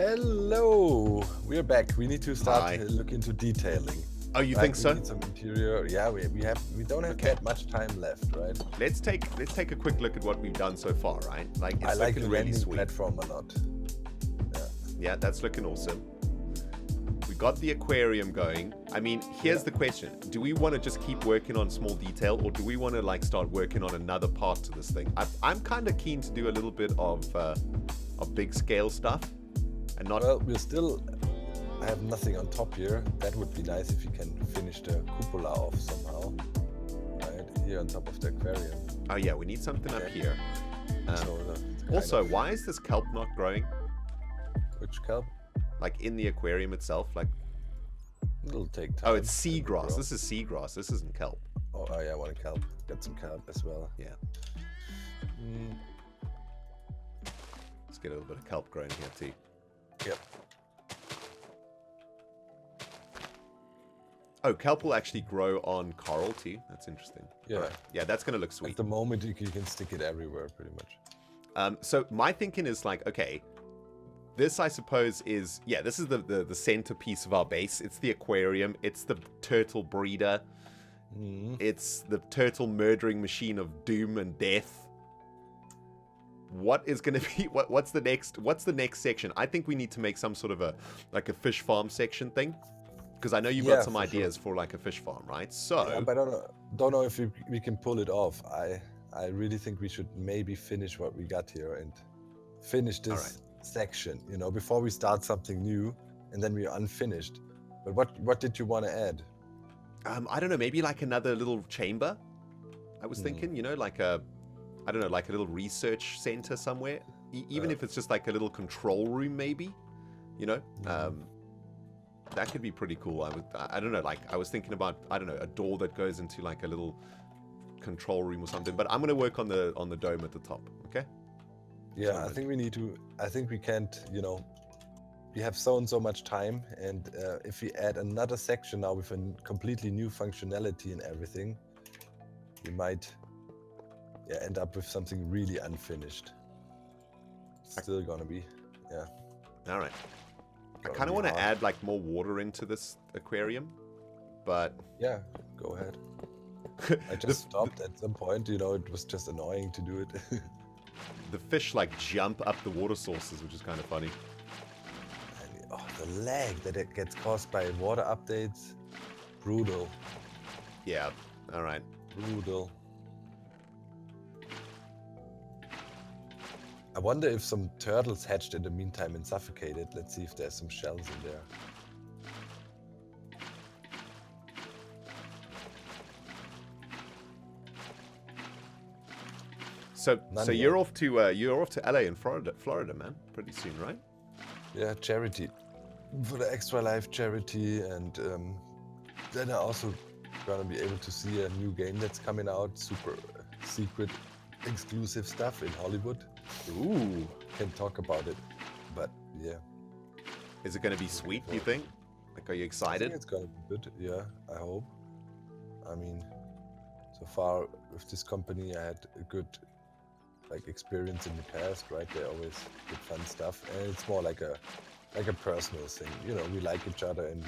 Hello, we're back. We need to start Hi. look into detailing. Oh, you Right? think We so? need some interior. Yeah, we don't have Okay. that much time left, right? Let's take a quick look at what we've done so far, right? Like it's I like the looking really landing sweet. platform a lot. Yeah, that's looking awesome. We got the aquarium going. I mean, here's the question: do we want to just keep working on small detail, or do we want to like start working on another part to this thing? I'm kind of keen to do a little bit of big scale stuff, and not. Well, I have nothing on top here. That would be nice if you can finish the cupola off somehow. Right here on top of the aquarium. Oh yeah, we need something up here. Also, why is this kelp not growing? which kelp? Like in the aquarium itself, like. It'll take time. Oh, it's seagrass. This is seagrass. This isn't kelp. Oh yeah, I want a kelp. Get some kelp as well. Yeah. Let's get a little bit of kelp growing here too. Yep. Oh, kelp will actually grow on coral too. That's interesting. Yeah. Right. Yeah, that's gonna look sweet. At the moment, you can stick it everywhere, pretty much. So my thinking is like, okay, this I suppose is, yeah, this is the centerpiece of our base. It's the aquarium. It's the turtle breeder. It's the turtle murdering machine of doom and death. What is going to be, what's the next section? I think we need to make some sort of a fish farm section thing. Because I know you've got some ideas for like a fish farm, right? So, yeah, but I don't know if we can pull it off. I really think we should maybe finish what we got here and finish this section, before we start something new, and then we're unfinished. But what did you want to add? I don't know, maybe like another little chamber. I was thinking, like a little research center somewhere. Even if it's just like a little control room, maybe. That could be pretty cool. I don't know, like I was thinking about, I don't know, a door that goes into like a little control room or something. But I'm gonna work on the dome at the top. Okay. Yeah, I think we can't. We have so much time, and if we add another section now with a completely new functionality and everything, we might end up with something really unfinished. Still gonna be, All right. I kind of want to add like more water into this aquarium, but yeah, go ahead. I just stopped at some point. It was just annoying to do it. The fish like jump up the water sources, which is kind of funny. And, the lag that it gets caused by water updates, brutal. Yeah. All right. Brutal. I wonder if some turtles hatched in the meantime and suffocated. Let's see if there's some shells in there. So you're off to LA in Florida, man, pretty soon, right? Yeah, charity for the Extra Life charity, and then I also gonna be able to see a new game that's coming out, super secret, exclusive stuff in Hollywood. Ooh, can talk about it, but yeah. Is it going to be sweet, do you think? Like, are you excited? I think it's gonna be good, yeah, I hope. I mean, so far with this company, I had a good experience in the past, right? They always did fun stuff, and it's more like a personal thing. We like each other, and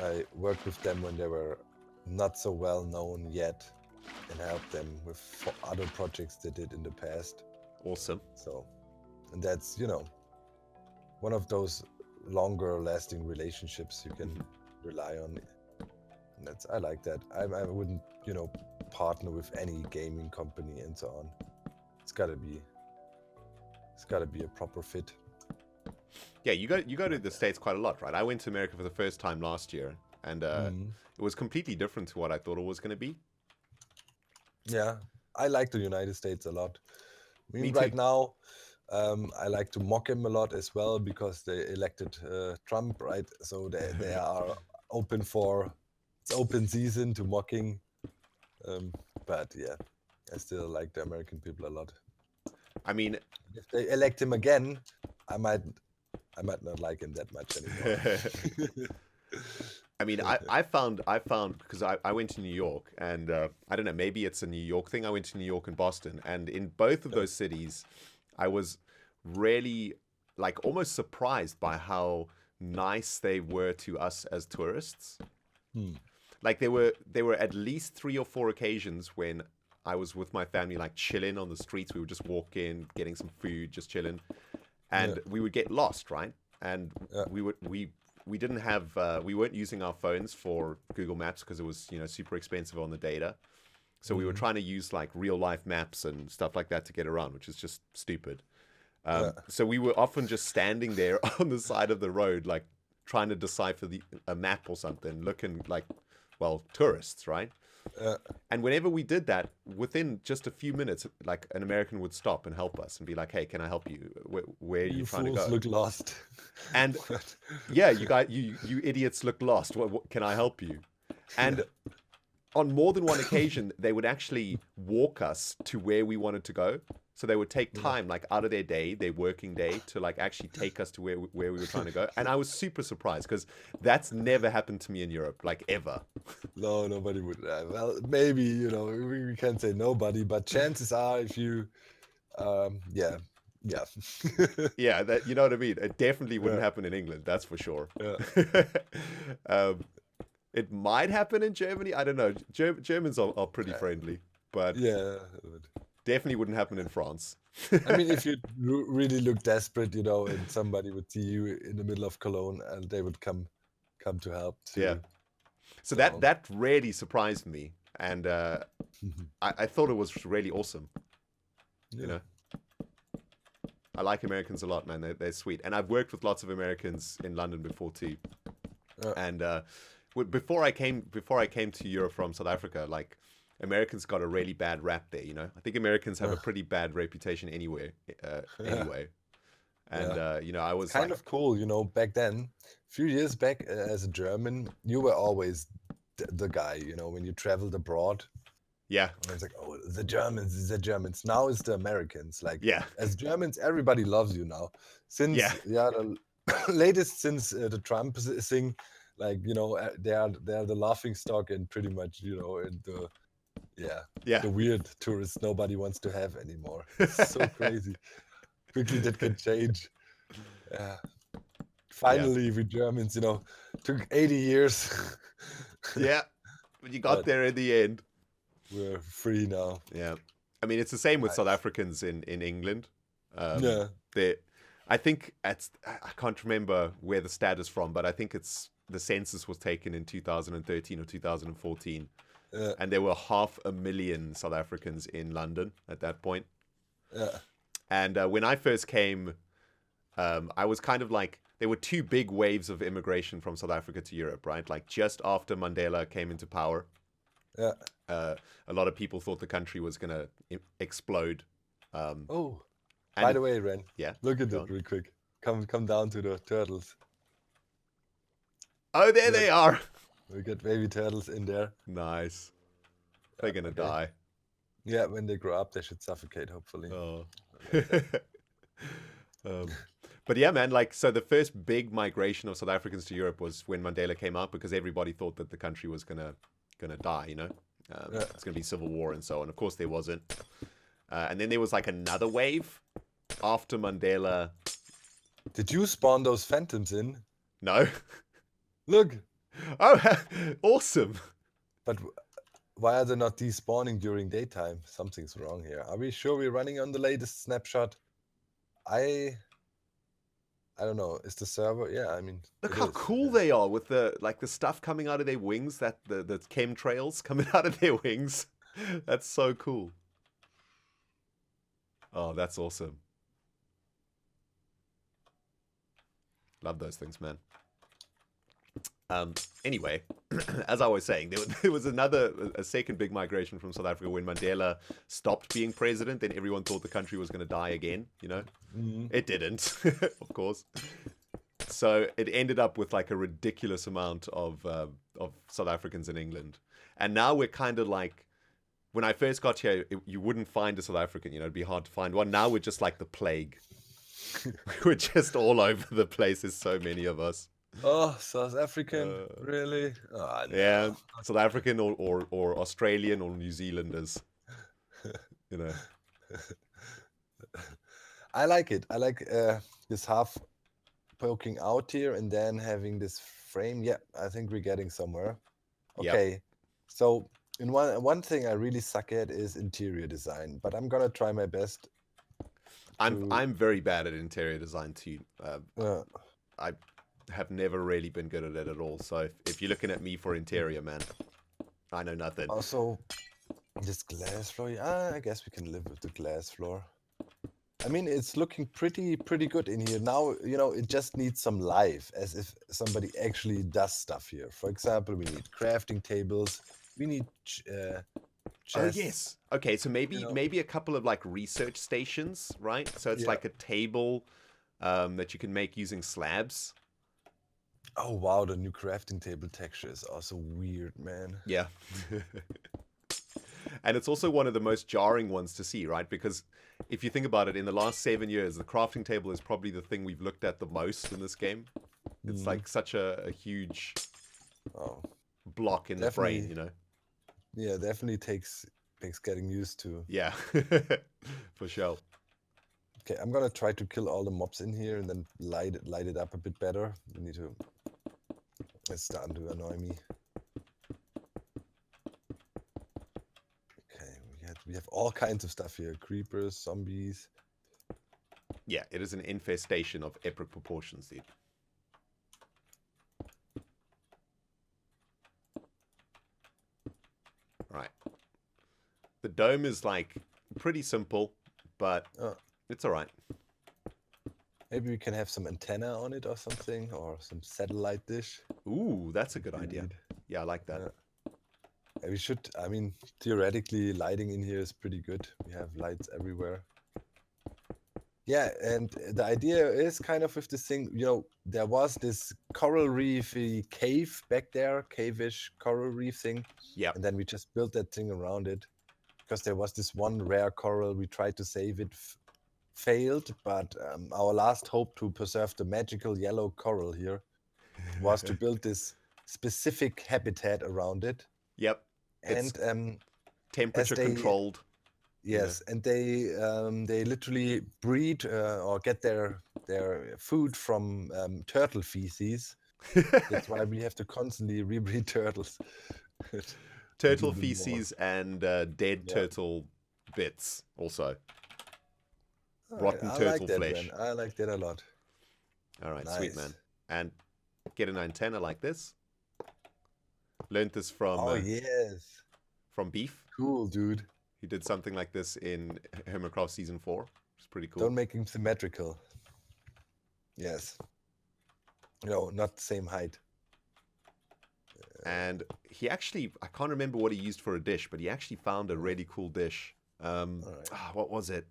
I worked with them when they were not so well known yet, and helped them with other projects they did in the past. Awesome. So, and that's, one of those longer lasting relationships you can rely on. And I like that. I wouldn't, partner with any gaming company and so on. It's gotta be a proper fit. Yeah, you go to the States quite a lot, right? I went to America for the first time last year, and it was completely different to what I thought it was going to be. Yeah, I like the United States a lot. Me right too. now, I like to mock him a lot as well, because they elected Trump, right? So they are open it's open season to mocking. But yeah, I still like the American people a lot. I mean, if they elect him again, I might not like him that much anymore. I mean, I found because I went to New York, and I don't know, maybe it's a New York thing. I went to New York and Boston, and in both of those cities, I was really like almost surprised by how nice they were to us as tourists. Like there were at least 3 or 4 occasions when I was with my family, like chilling on the streets. We would just walk in, getting some food, just chilling, and we would get lost, right? And we didn't have we weren't using our phones for Google Maps because it was super expensive on the data. So we were trying to use like real life maps and stuff like that to get around, which is just stupid. So we were often just standing there on the side of the road, like trying to decipher a map or something, looking like, well, tourists, right? And whenever we did that, within just a few minutes, like an American would stop and help us and be like, "Hey, can I help you? Where are you trying to go?" Look lost. And yeah, you idiots look lost. What can I help you? And on more than one occasion, they would actually walk us to where we wanted to go. So they would take time, like out of their day, their working day, to like actually take us to where we were trying to go. And I was super surprised because that's never happened to me in Europe, like ever. No, nobody would. Well, maybe we can't say nobody, but chances are, if you, yeah. Yeah, that you know what I mean. It definitely wouldn't happen in England, that's for sure. Yeah. It might happen in Germany. I don't know. Germans are pretty friendly, but yeah. definitely wouldn't happen in France. I mean, if you really look desperate, and somebody would see you in the middle of Cologne, and they would come to help too. Yeah. So that really surprised me, and I thought it was really awesome. Yeah. I like Americans a lot, man. They're sweet, and I've worked with lots of Americans in London before too. And before I came to Europe from South Africa, like Americans got a really bad rap there. I think Americans have a pretty bad reputation anyway. And I was kind of cool, back then. A few years back, as a German, you were always the guy. When you traveled abroad. Yeah. And it's like, oh, the Germans. Now it's the Americans. Like, yeah. As Germans, everybody loves you now. Since the latest since the Trump thing, like they are the laughing stock and pretty much and the weird tourists nobody wants to have anymore. It's so crazy. Quickly that can change. Yeah. Finally, we Germans, took 80 years. Yeah, but you got there in the end. We're free now. Yeah, I mean it's the same with South Africans in England. Yeah. I think I can't remember where the stat is from, but I think the census was taken in 2013 or 2014, and there were 500,000 South Africans in London at that point. Yeah. And when I first came, I was kind of like, there were 2 big waves of immigration from South Africa to Europe, right? Like just after Mandela came into power. Yeah. A lot of people thought the country was going to explode. By the way, Ren. Yeah. Look at it real quick. Come down to the turtles. Oh, there they are. We got baby turtles in there. Nice. They're going to die. Yeah, when they grow up, they should suffocate, hopefully. Oh. But yeah, man, like, so the first big migration of South Africans to Europe was when Mandela came out, because everybody thought that the country was gonna die, It's gonna be civil war and so on. Of course there wasn't. And then there was like another wave after Mandela. Did you spawn those phantoms in? No. Look. Oh, awesome. But why are they not despawning during daytime? Something's wrong here. Are we sure we're running on the latest snapshot? I don't know. Is the server? Yeah, I mean. Look how cool they are with the stuff coming out of their wings, the chemtrails coming out of their wings. That's so cool. Oh, that's awesome. Love those things, man. Anyway, as I was saying, there was a second big migration from South Africa when Mandela stopped being president. Then everyone thought the country was going to die again. Mm-hmm. It didn't, of course. So it ended up with like a ridiculous amount of South Africans in England, and now we're kind of like, when I first got here, you wouldn't find a South African. It'd be hard to find one. Now we're just like the plague. We're just all over the place. There's so many of us. Oh, South African, really? Oh, no. Yeah, South African or Australian or New Zealanders. I like it. I like this half poking out here and then having this frame. Yeah, I think we're getting somewhere. Yep. Okay, so in one thing I really suck at is interior design, but I'm gonna try my best. I'm very bad at interior design too. Uh, I have never really been good at it at all. So if you're looking at me for interior, man, I know nothing. Also, this glass floor. Yeah, I guess we can live with the glass floor. I mean, it's looking pretty good in here. Now, you know, it just needs some life, as if somebody actually does stuff here. For example, we need crafting tables. We need Oh chests. yes. Okay, so maybe you know. maybe a couple of like research stations, right? So it's Yeah. like a table that you can make using slabs. Oh wow, the new crafting table texture is also weird, man. Yeah. And it's also one of the most jarring ones to see, right? Because if you think about it, in the last 7 years, the crafting table is probably the thing we've looked at the most in this game. It's like such a huge block in the brain, you know? Yeah, definitely takes getting used to. Yeah, for sure. Okay, I'm gonna try to kill all the mobs in here and then light it up a bit better. We need to. It's starting to annoy me. Okay, we have all kinds of stuff here: creepers, zombies. Yeah, it is an infestation of epic proportions, dude. Right. The dome is like pretty simple, but it's all right. Maybe we can have some antenna on it or something, or some satellite dish. Ooh, that's a good idea. Yeah, I like that. We should, I mean, theoretically, lighting in here is pretty good. We have lights everywhere. Yeah, and the idea is kind of with this thing, you know, there was this coral reefy cave back there, cave-ish coral reef thing. Yeah. And then we just built that thing around it because there was this one rare coral. We tried to save it, failed, but our last hope to preserve the magical yellow coral here was to build this specific habitat around it. Yep. And it's temperature controlled. Yes, and they literally breed or get their food from turtle feces. That's why we have to constantly rebreed turtles. Turtle feces and dead turtle bits also. Rotten turtle flesh. Man. I like that a lot. All right, sweet man. And get an antenna like this. Learned this from yes, from Beef. Cool, dude. He did something like this in Hermit Season 4. It's pretty cool. Don't make him symmetrical. Yes. No, not the same height. And he actually, I can't remember what he used for a dish, but he actually found a really cool dish. What was it?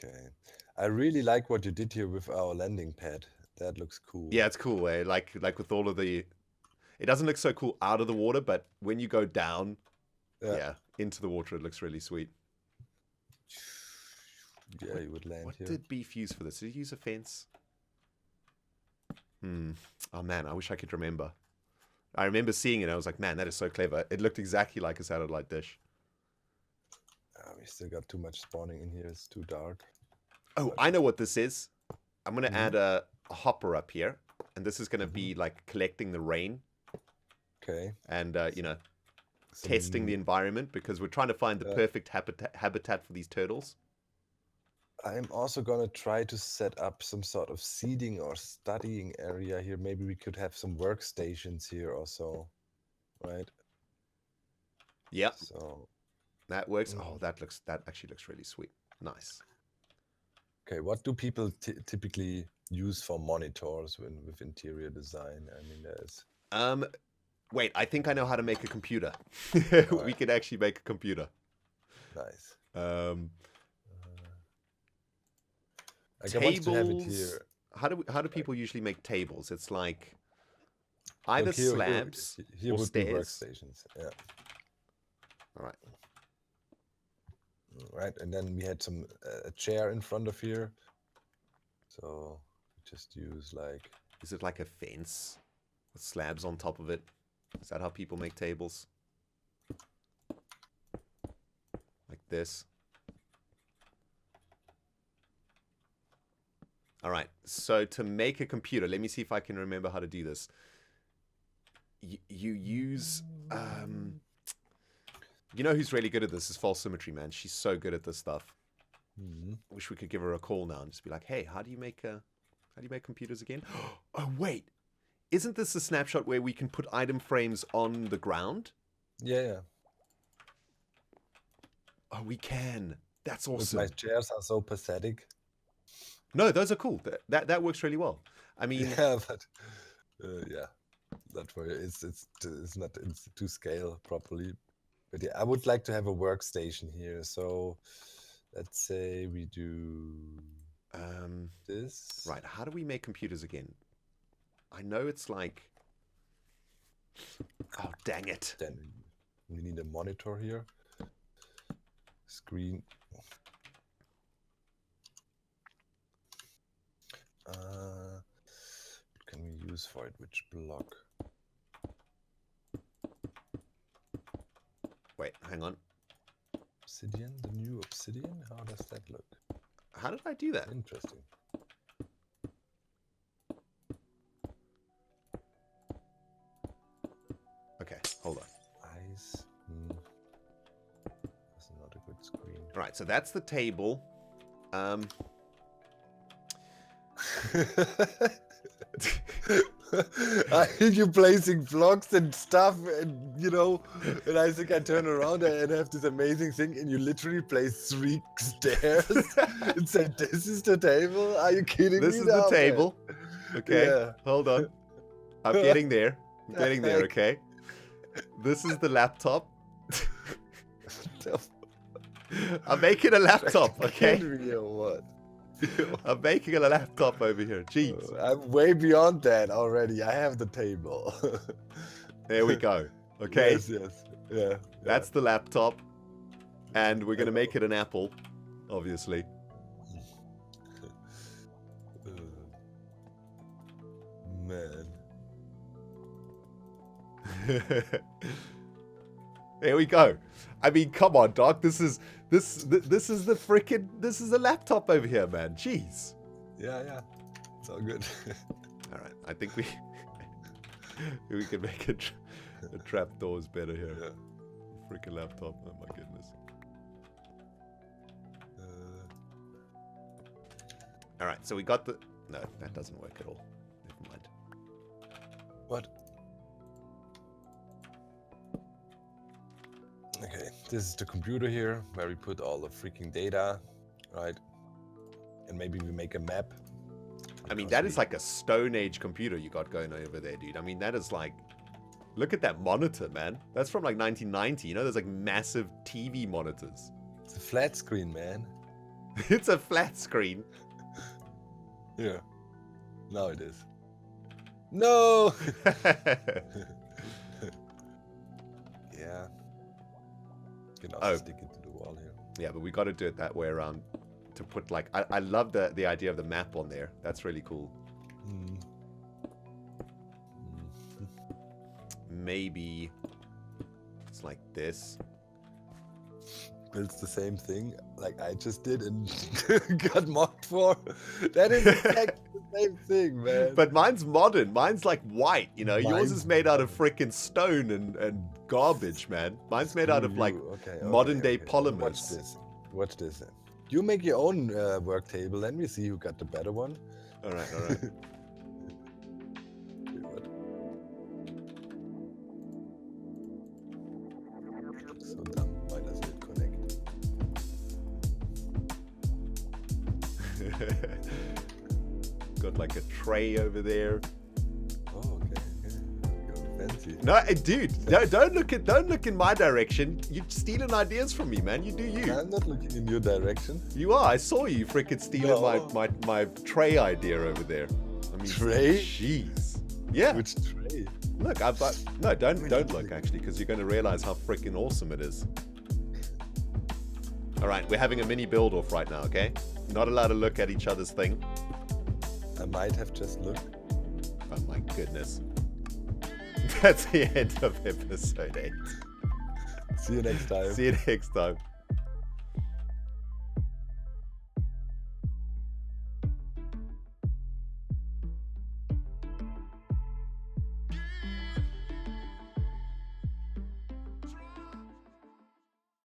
Okay. I really like what you did here with our landing pad. That looks cool. Yeah, it's cool. Like with all of the... It doesn't look so cool out of the water, but when you go down, into the water, it looks really sweet. Yeah, you would land here. What did Beef use for this? Did he use a fence? Oh, man, I wish I could remember. I remember seeing it. I was like, man, that is so clever. It looked exactly like a satellite dish. We still got too much spawning in here. It's too dark. Oh, I know what this is. I'm going to add a hopper up here. And this is going to be like collecting the rain. Okay. And, you know, testing the environment because we're trying to find the perfect habitat for these turtles. I'm also going to try to set up some sort of seating or studying area here. Maybe we could have some workstations here also, right? Yeah. So that works. Oh, that actually looks really sweet. Nice. Okay, what do people typically use for monitors with interior design? I mean, there's... Wait, I think I know how to make a computer. We could actually make a computer. Nice. Tables. To have it here. How do people usually make tables? It's like either slabs here or would stairs. Be workstations. Yeah. All right. Right, and then we had some a chair in front of here. So just use like... Is it like a fence with slabs on top of it? Is that how people make tables? Like this? All right. So to make a computer, let me see if I can remember how to do this. You use... you know who's really good at this is False Symmetry, man. She's so good at this stuff. Wish we could give her a call now and just be like, hey, how do you make computers again? Oh, wait. Isn't this a snapshot where we can put item frames on the ground? Yeah. Oh, we can. That's awesome. My chairs are so pathetic. No, those are cool. That works really well. I mean, yeah, but yeah, that way it's not to scale properly. But yeah, I would like to have a workstation here. So let's say we do this. Right. How do we make computers again? I know it's like. Oh, dang it! Then we need a monitor here. Screen. What can we use for it? Which block? Wait, hang on. Obsidian? The new Obsidian? How does that look? How did I do that? Interesting. Okay, hold on. Eyes. That's not a good screen. Right, so that's the table. I think you're placing blocks and stuff, and and I think I turn around and have this amazing thing, and you literally place 3 stairs and said, "This is the table." Are you kidding me? This is the table. Okay, Yeah. hold on. I'm getting there. I'm getting there. Okay. This is the laptop. I'm making a laptop. Okay. What? I'm making a laptop over here. Jeez. I'm way beyond that already. I have the table. There we go. Okay. Yes. Yeah. That's the laptop. And we're going to make it an apple, obviously. Man. There we go. I mean, come on, Doc. This is a laptop over here, man. Jeez. Yeah. It's all good. All right. I think we can make a trapdoors better here. Yeah. Freaking laptop. Oh my goodness. All right. So we got the. No, that doesn't work at all. Never mind. What? Okay, this is the computer here where we put all the freaking data, right? And maybe we make a map. I mean, that is like a Stone Age computer you got going over there, dude. I mean, that is like, look at that monitor, man. That's from like 1990. There's like massive TV monitors. It's a flat screen, man. It's a flat screen. Yeah. Now it is. No! Yeah. You can also stick it to the wall here. Yeah, but we got to do it that way around to put like... I love the idea of the map on there. That's really cool. Maybe it's like this. But it's the same thing like I just did and got mocked for. That is exactly the same thing, man. But mine's modern. Mine's like white, Yours is made out of freaking stone and garbage, man. Mine's made out of like modern day polymers. Watch this. You make your own work table. Let me see who got the better one. All right. So dumb. Why doesn't it connect? Got like a tray over there. Oh, okay. You're fancy. No, dude, don't look in my direction. You're stealing ideas from me, man. You do you. I'm not looking in your direction. You are. I saw you freaking stealing my tray idea over there. I mean, tray? Jeez. Yeah. Which tray? Look, no, don't look actually, because you're going to realize how freaking awesome it is. All right, we're having a mini build-off right now, okay? Not allowed to look at each other's thing. I might have just looked. Oh my goodness. That's the end of episode 8. See you next time. See you next time.